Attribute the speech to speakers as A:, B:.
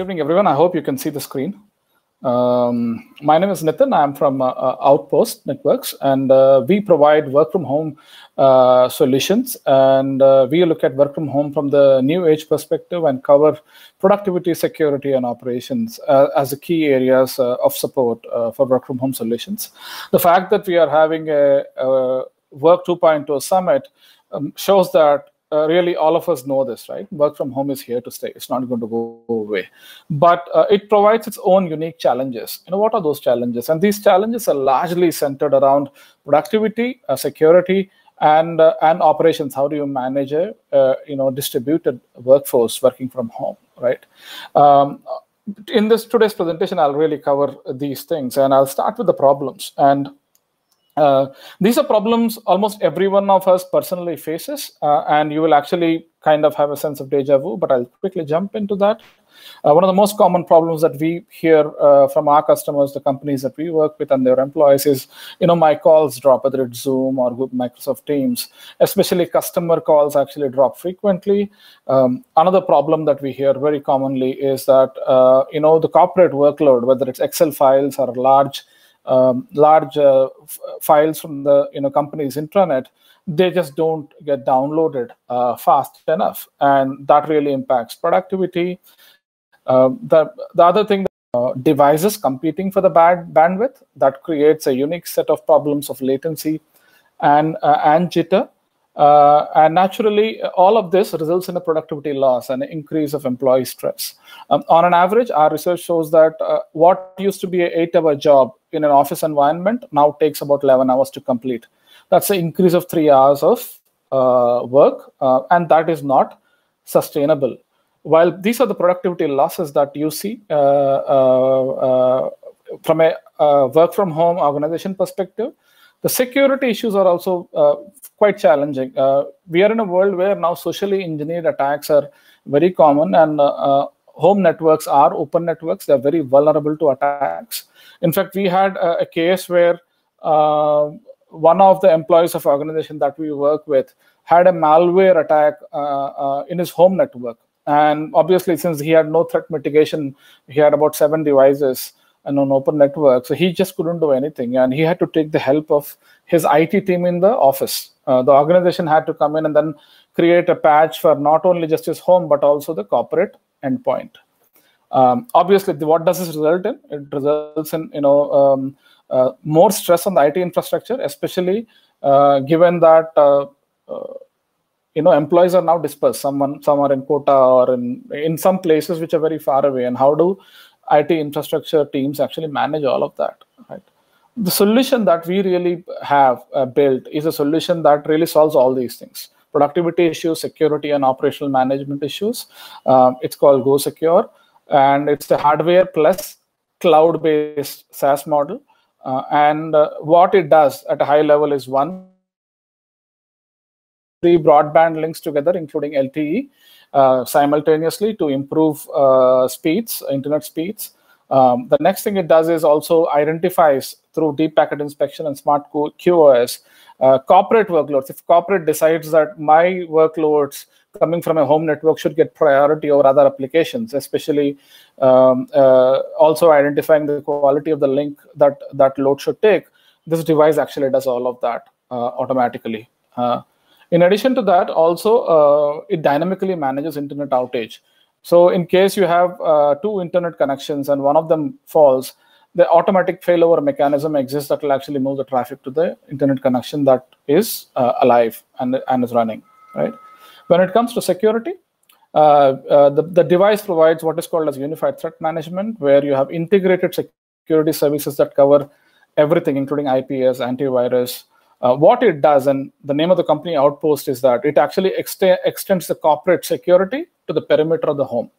A: evening, everyone. I hope you can see the screen. My name is Nitin. I'm from Outpost Networks, and we provide work from home solutions. And we look at work from home from the new age perspective and cover productivity, security, and operations as the key areas of support for work from home solutions. The fact that we are having a Work 2.0 summit shows that really all of us know this, right? Work from home is here to stay. It's not going to go away. But it provides its own unique challenges. What are those challenges? And these challenges are largely centered around productivity, security, and operations. How do you manage a distributed workforce working from home, right? In today's presentation, I'll really cover these things, and I'll start with the problems. And these are problems almost every one of us personally faces, and you will actually kind of have a sense of deja vu, but I'll quickly jump into that. One of the most common problems that we hear from our customers, the companies that we work with and their employees is, my calls drop, whether it's Zoom or Microsoft Teams. Especially customer calls actually drop frequently. Another problem that we hear very commonly is that, the corporate workload, whether it's Excel files or large files from the company's intranet, they just don't get downloaded fast enough, and that really impacts productivity. The other thing, devices competing for the bandwidth, that creates a unique set of problems of latency and jitter. And naturally, all of this results in a productivity loss and an increase of employee stress. On an average, our research shows that what used to be an 8-hour job in an office environment now takes about 11 hours to complete. That's an increase of 3 hours of work, and that is not sustainable. While these are the productivity losses that you see from a work from home organization perspective, the security issues are also quite challenging. We are in a world where now socially engineered attacks are very common, and home networks are open networks. They're very vulnerable to attacks. In fact, we had a case where one of the employees of organization that we work with had a malware attack in his home network. And obviously, since he had no threat mitigation, he had about 7 devices and an open network, so he just couldn't do anything, and he had to take the help of his IT team in the office. The organization had to come in and then create a patch for not only just his home but also the corporate endpoint. Obviously, what does this result in? It results in more stress on the IT infrastructure, especially given that employees are now dispersed. Some are in Kota or in some places which are very far away, and how do IT infrastructure teams actually manage all of that, right? The solution that we really have built is a solution that really solves all these things: productivity issues, security, and operational management issues. It's called Go Secure, and it's a hardware plus cloud-based SaaS model. And what it does at a high level is, one, 3 broadband links together, including LTE, simultaneously to improve internet speeds. The next thing it does is also identifies through deep packet inspection and smart QoS corporate workloads. If corporate decides that my workloads coming from a home network should get priority over other applications, especially also identifying the quality of the link that load should take, this device actually does all of that automatically. In addition to that, also, it dynamically manages internet outage. So in case you have 2 internet connections and one of them falls, the automatic failover mechanism exists that will actually move the traffic to the internet connection that is alive and is running, right? When it comes to security, the device provides what is called as unified threat management, where you have integrated security services that cover everything, including IPS, antivirus. What it does, and the name of the company Outpost, is that it actually extends the corporate security to the perimeter of the home.